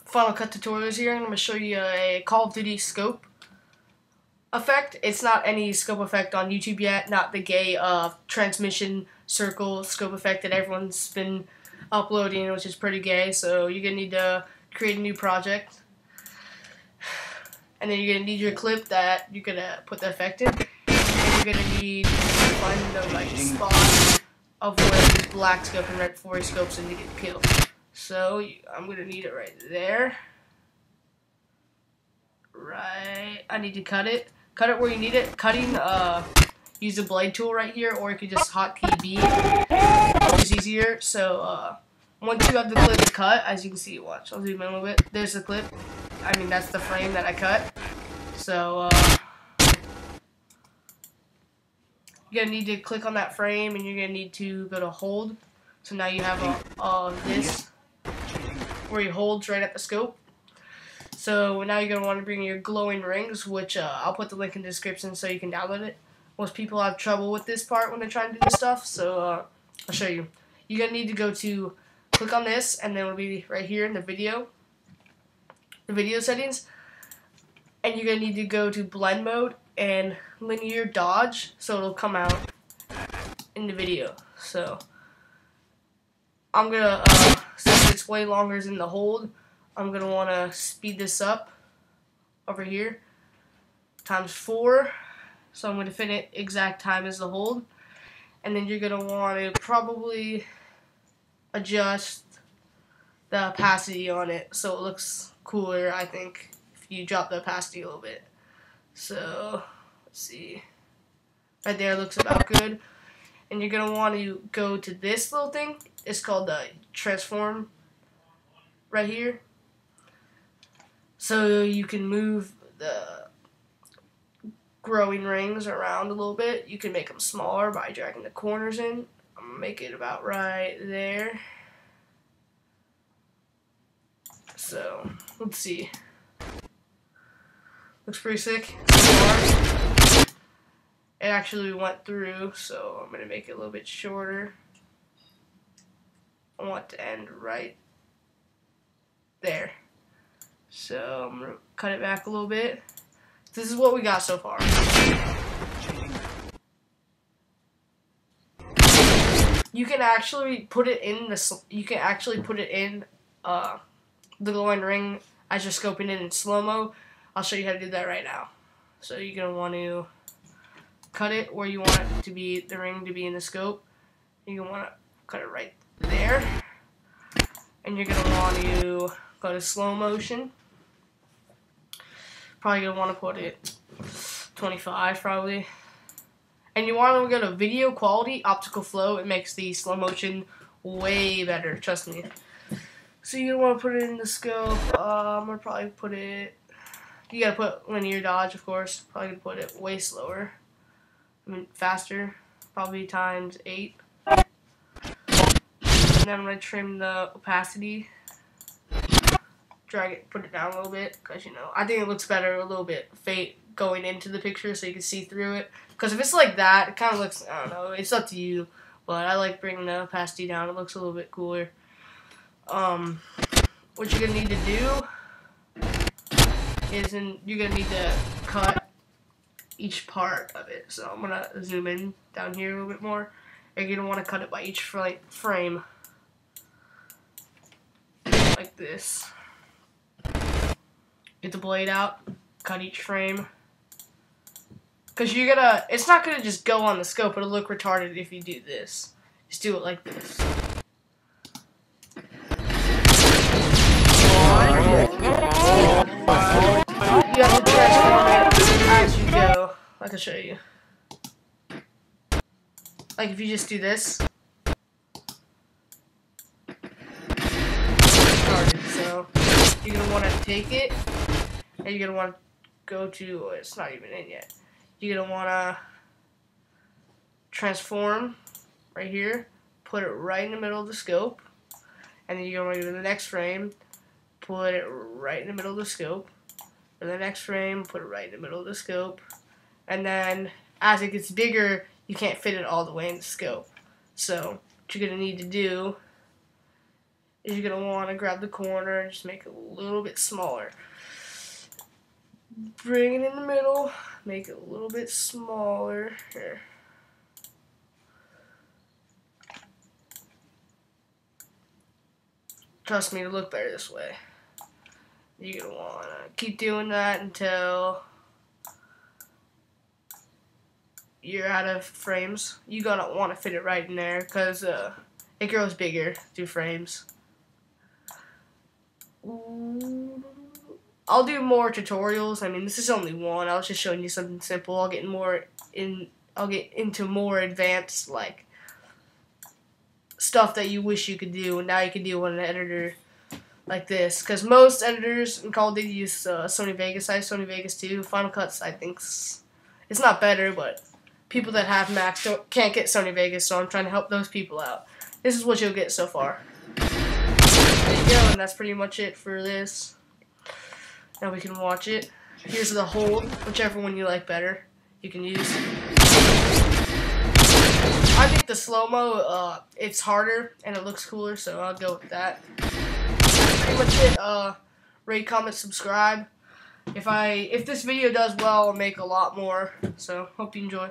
Final Cut tutorials here, and I'm going to show you a Call of Duty scope effect. It's not any scope effect on YouTube yet, not the gay transmission circle scope effect that everyone's been uploading, which is pretty gay. So you're going to need to create a new project, and then you're going to need your clip that you're going to put the effect in, and you're going to need to find the right spot of where the black scope and red 4 scopes and you get killed. So I'm going to need it right there. Right, I need to cut it. Cut it where you need it. Cutting, use the blade tool right here, or you can just hotkey B, which is easier. So once you have the clip cut, as you can see, watch, I'll zoom in a little bit. There's the clip. I mean, that's the frame that I cut. So you're gonna need to click on that frame, and you're gonna need to go to hold. So now you have this where you hold right at the scope. So now you're going to want to bring your glowing rings, which I'll put the link in the description so you can download it. Most people have trouble with this part when they're trying to do this stuff, so I'll show you. You're going to need to go to, click on this, and then it'll be right here in the video settings. And you're going to need to go to blend mode and linear dodge, so it'll come out in the video. So I'm going to, since it's way longer than the hold, I'm going to want to speed this up over here, ×4, so I'm going to fit it exact time as the hold, and then you're going to want to probably adjust the opacity on it so it looks cooler, I think, if you drop the opacity a little bit. So, let's see, right there looks about good, and you're going to want to go to this little thing, it's called the transform, right here. So you can move the growing rings around a little bit. You can make them smaller by dragging the corners in. I'm going to make it about right there. So, let's see. Looks pretty sick. It actually went through, so I'm going to make it a little bit shorter. I want to end right there. So I'm going to cut it back a little bit. This is what we got so far. You can actually put it in the the glowing ring as you're scoping it in slow-mo. I'll show you how to do that right now. So you're going to want to cut it where you want it to be, the ring to be in the scope. You're going to want to cut it right there. And you're going to want to go to slow motion. Probably going to want to put it 25 probably. And you want to go to video quality, optical flow. It makes the slow motion way better, trust me. So you're going to want to put it in the scope. I'm going to probably put it, you got to put linear dodge, of course. Probably going to put it way slower. I mean faster, probably ×8. And then I'm going to trim the opacity. Drag it, put it down a little bit, because, you know, I think it looks better a little bit fade going into the picture so you can see through it. Because if it's like that, it kind of looks, I don't know, it's up to you. But I like bringing the opacity down. It looks a little bit cooler. What you're going to need to do is you're going to need to cut each part of it. So I'm going to zoom in down here a little bit more. And you're going to want to cut it by each frame. Like this. Get the blade out, cut each frame. Because you're gonna, it's not gonna just go on the scope, it'll look retarded if you do this. Just do it like this. You have to transform it as you go. I can show you. Like if you just do this. So you're gonna want to take it, and you're gonna want to go to, it's not even in yet. You're gonna want to transform right here, put it right in the middle of the scope, and then you're gonna go to the next frame, put it right in the middle of the scope, and the next frame, put it right in the middle of the scope, and then as it gets bigger, you can't fit it all the way in the scope. So what you're gonna need to do is you're going to want to grab the corner and just make it a little bit smaller. Bring it in the middle, make it a little bit smaller. Here. Trust me, to look better this way. You're going to want to keep doing that until you're out of frames. You're going to want to fit it right in there because it grows bigger through frames. I'll do more tutorials. I mean, this is only one. I was just showing you something simple. I'll get into more advanced, like, stuff that you wish you could do, and now you can do on an editor like this. Because most editors in Call of Duty use Sony Vegas. I have Sony Vegas too. Final Cut's, I think, it's not better, but people that have Macs can't get Sony Vegas, so I'm trying to help those people out. This is what you'll get so far. There you go, and that's pretty much it for this. Now we can watch it. Here's the hold, whichever one you like better, you can use. I think the slow-mo, it's harder and it looks cooler, so I'll go with that. That's pretty much it. Rate, comment, subscribe. If this video does well, I'll make a lot more. So hope you enjoy.